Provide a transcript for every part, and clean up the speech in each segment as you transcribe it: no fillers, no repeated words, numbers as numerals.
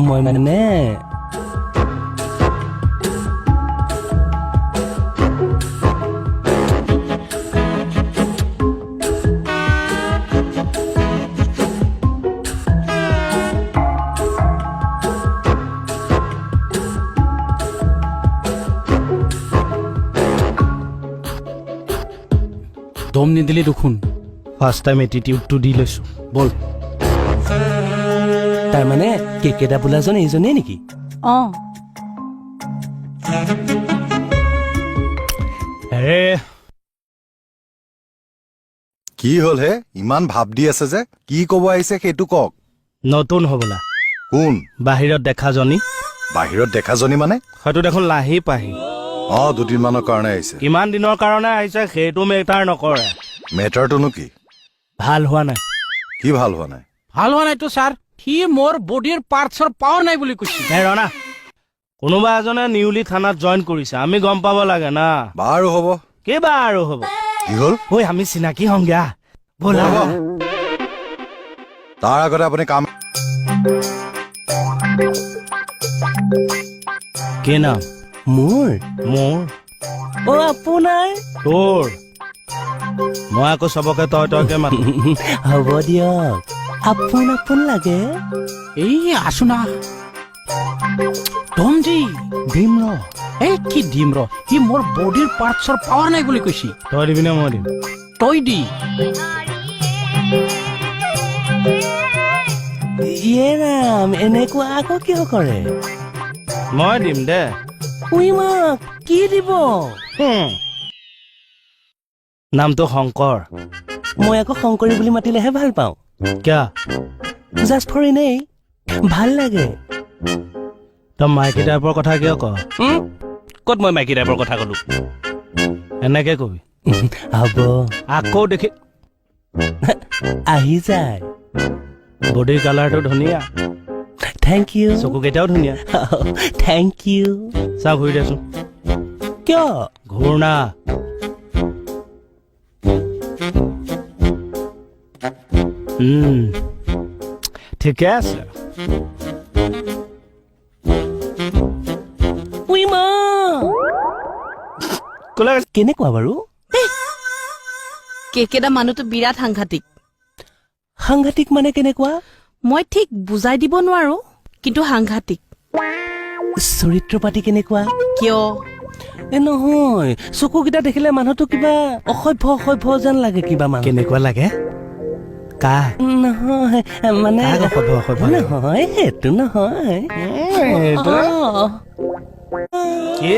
মই মানে দম নিদিলি দেখোন ফাৰ্ষ্ট টাইম এটিটিউডটো দি লৈছো বল তাৰমানে কেকেটা বোলাজন এইজনেই নেকি আৰে কি হ'ল হে ইমান ভাব দি আছে যে কি ক'ব আহিছে সেইটো কওক নতুন হ'বলা কোন বাহিৰত দেখা জনী বাহিৰত দেখাজনী মানে হয়তো দেখোন লাহি পাহি দুদিনমানৰ কাৰণে আহিছে কিমান দিনৰ কাৰণে আহিছে সেইটো মেটাৰ নকৰে মেটাৰটোনো কি ভাল হোৱা নাই কি ভাল হোৱা নাই ভাল হোৱা নাইতো ছাৰ সি মোৰ বডিৰ পাৰ্টছৰ পাৱাৰ নাই বুলি কৈছে ৰণা কোনোবা এজনে নিউলি থানাত জইন কৰিছে আমি গম পাব লাগে না বাৰু হ'ব কিবা আৰু হ'ব কি হ'ল ঐ আমি চিনাকি হংগা ব'লা হ'ব। তাৰ আগতে আপুনি কাম কি নাম মোৰ মোৰ আপোনাৰ তোৰ মই আকৌ চবকে তই তইকে মাতো হ'ব দিয়ক আপোন লাগে এই আছো না দমজি দিম ৰ এই কি দিম ৰ সি মোৰ বডিৰ পাৰ্টছৰ পাৱাৰ নাই বুলি কৈছে তই দিবি নে মই দিম তই দি ইয়ে ৰাম এনেকুৱা আকৌ কিয় কৰে মই দিম দে উইমাক কি দিব নামটো শংকৰ মই আকৌ শংকৰী বুলি মাতিলেহে ভাল পাওঁ কিয় জাষ্ট ফৰ এনেই ভাল লাগে তই মাইকী টাইপৰ কথা কিয় ক ক'ত মই মাইকী টাইপৰ কথা ক'লো এনেকে কবি হ'ব আকৌ দেখি আহি যায় বডিৰ কালাৰটো ধুনীয়া থেংক ইউ চকুকেইটাও ধুনীয়া থেংক ইউ চা ঘূৰি দেচোন কিয় ঘূৰ না ঠিকে আছে উইমা ক'লে কেনেকুৱা বাৰু কেকেটা মানুহটো বিৰাট সাংঘাতিক সাংঘাতিক মানে কেনেকুৱা মই ঠিক বুজাই দিব নোৱাৰো কিন্তু সাংঘাতিক চৰিত্ৰ পাতি কেনেকুৱা কিয় নহয় চকুকেইটা দেখিলে মানুহটো কিবা অসভ্য যেন লাগে কিবা মানুহ কেনেকুৱা লাগে কা নহয় মানে অসভ্য নহয় সেইটো নহয় কি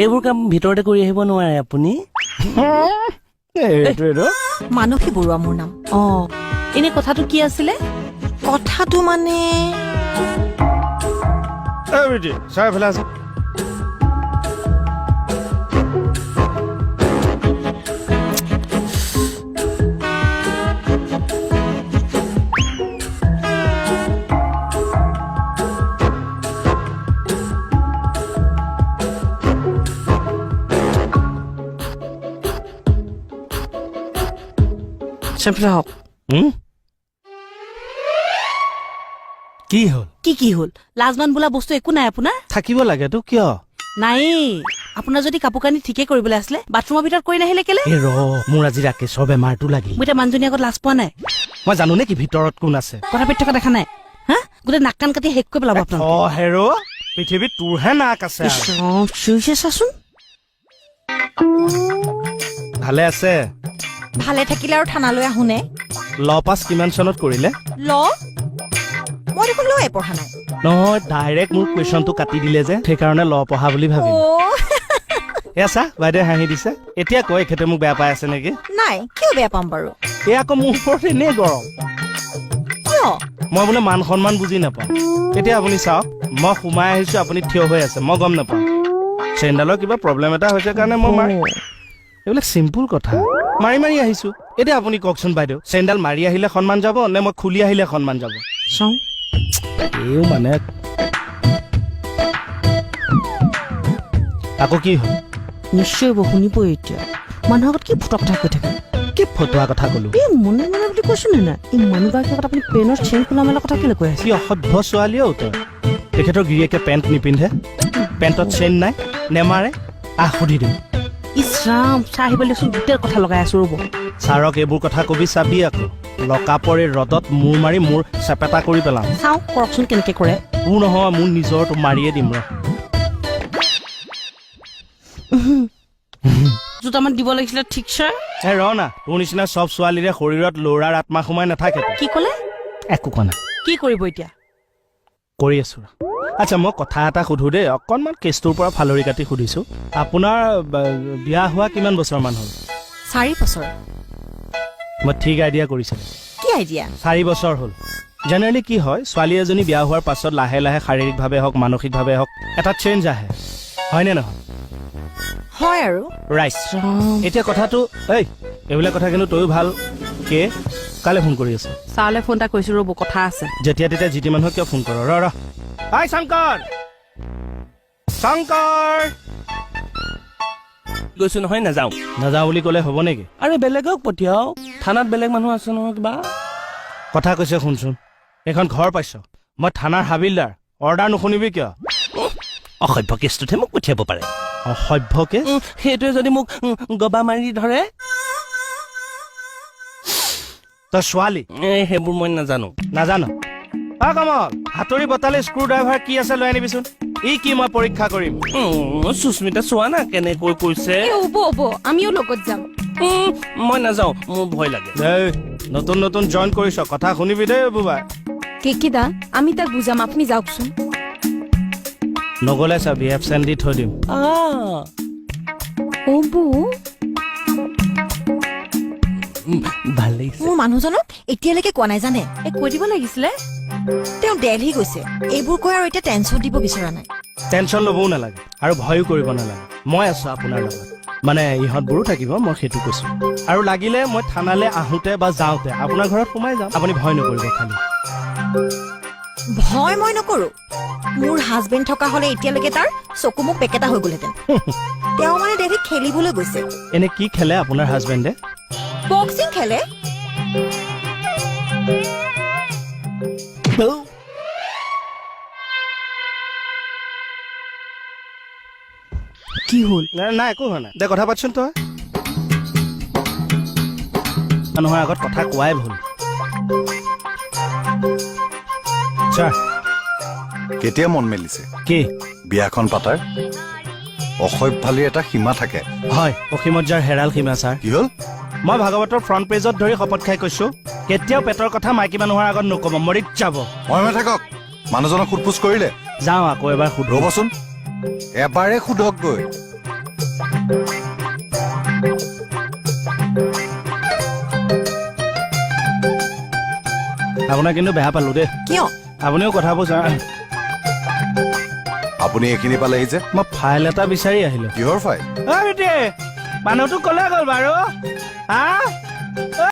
এইবোৰ কাম ভিতৰতে কৰি আহিব নোৱাৰে আপুনি মানসী বৰুৱা মোৰ নাম এনে কথাটো কি আছিলে কথাটো মানে চাই ফেলে আছে হওক কি হ'ল কি হ'ল লাজমান বোলা বস্তু একো নাই আপোনাৰ থাকিব লাগেতো কিয় নাই আপোনাৰ যদি কাপোৰ কানি ঠিকে কৰিবলৈ আছিলে বাথৰুমৰ ভিতৰত কৰি নাহিলে কেলে এ ৰ মোৰ আজি ৰাকেশৰ বেমাৰটো লাগিল মই এতিয়া মানুহজনী আগত লাজ পোৱা নাই মই জানো নে কি ভিতৰত কোন আছে কথা পাতি থকা দেখা নাই হা গোটেই নাক কাণ কাটি শেষ কৰি পেলাব আপোনাক হেৰ পৃথিৱীত তোৰহে নাক আছে চিঞৰিছে চাচোন ভালে আছে ভালে থাকিলে আৰু থানালৈ আহোনে ল পাছ কিমান চনত কৰিলে মই দেখোন লয়ে পঢ়া নাই নহয় ডাইৰেক্ট মোৰ কুৱেশ্যনটো কাটি দিলে যে সেইকাৰণে ল পঢ়া বুলি ভাবিলো এয়া চা বাইদেউ হাঁহি দিছে এতিয়া কয় এখেতে মোক বেয়া পাই আছে নেকি নাই কিয় বেয়া পাম বাৰু এই আকৌ মোৰ ওপৰত এনেই গৰম কিয় মই বোলে মান সন্মান বুজি নাপাওঁ এতিয়া আপুনি চাওক মই সোমাই আহিছো আপুনি থিয় হৈ আছে মই গম নাপাওঁ চেইনডালৰ কিবা প্ৰব্লেম এটা হৈছে কাৰণে মই এইবিলাক চিম্পুল কথা মাৰি মাৰি আহিছো এতিয়া আপুনি কওকচোন বাইদেউ চেইনডাল মাৰি আহিলে সন্মান যাব নে মই খুলি আহিলে সন্মান যাব চাওঁ এই মানে আকৌ কি হ'ল নিশ্চয় শুনিব এতিয়া মানুহৰ আগত কি ফটোৱা কথা কৈ থাকে কি ফটোৱা কথা ক'লো এই মনে মনে বুলি কৈছো নে নাই এই মানুহগৰাকীৰ লগত আপুনি পেনৰ চেইন খোলা মেলা কথা কেলে কৈ আছে কি অসভ্য ছোৱালী অ' তই তেখেতৰ গিৰিয়েকে পেণ্ট নিপিন্ধে পেণ্টত চেইন নাই নেমাৰে সুধি দিম ইছৰাম চাহ আহিবলৈচোন গোটেই কথা লগাই আছো ৰ'ব ছাৰক এইবোৰ কথা কবি চাবি আকৌ লকাপৰ এই ৰদত মূৰ মাৰি মোৰ চেপেটা কৰি পেলাম চাওঁ কৰকচোন কেনেকে কৰে তোৰ নহয় মোৰ নিজৰটো মাৰিয়ে দিম ৰ দুটামান দিব লাগিছিলে ঠিকছে ৰ না তোৰ নিচিনা চব ছোৱালীৰে শৰীৰত ল'ৰাৰ আত্মা সোমাই নাথাকে কি ক'লে একো কোৱা নাই কি কৰিব এতিয়া কৰি আছো ৰ আচ্ছা মই কথা এটা সুধো দেই অকণমান কেছটোৰ পৰা ফালৰি কাটি সুধিছো আপোনাৰ বিয়া হোৱা কিমান বছৰমান হ'ল 4 বছৰ মই ঠিক আইডিয়া কৰিছিলোঁ কি আইডিয়া 4 বছৰ হ'ল জেনেৰেলি কি হয় ছোৱালী এজনী বিয়া হোৱাৰ পাছত লাহে লাহে শাৰীৰিকভাৱে হওক মানসিকভাৱে হওক এটা চেঞ্জ আহে হয়নে নহয় হয় আৰু ৰাইট এতিয়া কথাটো এইবিলাক কথা কিন্তু তয়ো ভাল কে কালে ফোন কৰি আছ ছাৰলৈ ফোন এটা কৰিছো ৰ'ব কথা আছে যেতিয়া তেতিয়া জিতি মানুহক কিয় ফোন কৰ ৰ হাই শংকৰ শংকৰ গৈছো নহয় নাযাওঁ নাযাওঁ বুলি ক'লে হ'ব নেকি আৰে বেলেগক পঠিয়াও থানাত বেলেগ মানুহ আছে নহয় কিবা কথা কৈছে শুনচোন এইখন ঘৰ পাইছ মই থানাৰ হাবিলদাৰ অৰ্ডাৰ নুশুনিবি কিয় অসভ্য কেছটোতহে মোক পঠিয়াব পাৰে অসভ্যকে সেইটোৱে যদি মোক গবা মাৰি ধৰে তই ছোৱালী সেইবোৰ মই নাজানো নাজানো কমল হাতুৰি বটালি স্ক্ৰু ড্ৰাইভাৰ কি আছে লৈ আনিবিচোন ই কি মই পৰীক্ষা কৰিম সুস্মিতা চোৱা না কেনেকৈ কৈছে হ'ব আমিও লগত যাম মই নাযাওঁ মোৰ ভয় লাগে এই নতুন নতুন জইন কৰিছ কথা শুনিবি দেই বুবাই কেকিদা আমি তাক বুজাম আপুনি যাওকচোন নগলে চাবি এবচেণ্ট দি থৈ দিম বৌ ভাল লাগিছে মোৰ মানুহজনক এতিয়ালৈকে কোৱা নাই জানে কৈ দিব লাগিছিলে তেওঁ দেলহি গৈছে এইবোৰ কৈ আৰু এতিয়া টেনচন দিব বিচৰা নাই টেনচন ল'বও নালাগে আৰু ভয়ো কৰিব নালাগে মই আছো আপোনাৰ লগত মানে ইহঁতবোৰো থাকিব মই সেইটো কৈছো আৰু লাগিলে মই থানালৈ আহোঁতে বা যাওঁতে আপোনাৰ ঘৰত সোমাই যাম আপুনি ভয় নকৰিব খালি ভয় মই নকৰো মোৰ হাজবেণ্ড থকা হলে এতিয়ালৈকে তাৰ চকু মুখ পেকেটা হৈ গলহেঁতেন তেওঁ মানে দেলহিত খেলিবলৈ গৈছে এনে কি খেলে আপোনাৰ হাজবেণ্ডে বক্সিং খেলে কি হ'ল নাই একো হোৱা নাই দে কথা পাতচোন তই মানুহৰ আগত কথা কোৱাই ভুল ছাৰ কেতিয়া মন মেলিছে কি বিয়াখন পাতাৰ অসভ্যালিৰ এটা সীমা থাকে হয় অসীমত যাৰ হেৰাল সীমা ছাৰ কি হ'ল মই ভাগৱতৰ ফ্ৰণ্ট পেজত ধৰি শপত খাই কৈছো কেতিয়াও পেটৰ কথা মাইকী মানুহৰ আগত নকব মৰিত যাব মই থাকক মানুহজনক সোধপোছ কৰিলে যাওঁ আকৌ এবাৰ সুধো ৰ'বচোন এবাৰে সোধকগৈ আপোনাক কিন্তু বেয়া পালো দেই কিয় আপুনিও কথাবোৰ ছাৰ আপুনি এইখিনি পালেহি যে মই ফাইল এটা বিচাৰি আহিলো কিহৰ ফাইল মানুহটো কলে গ'ল বাৰু হা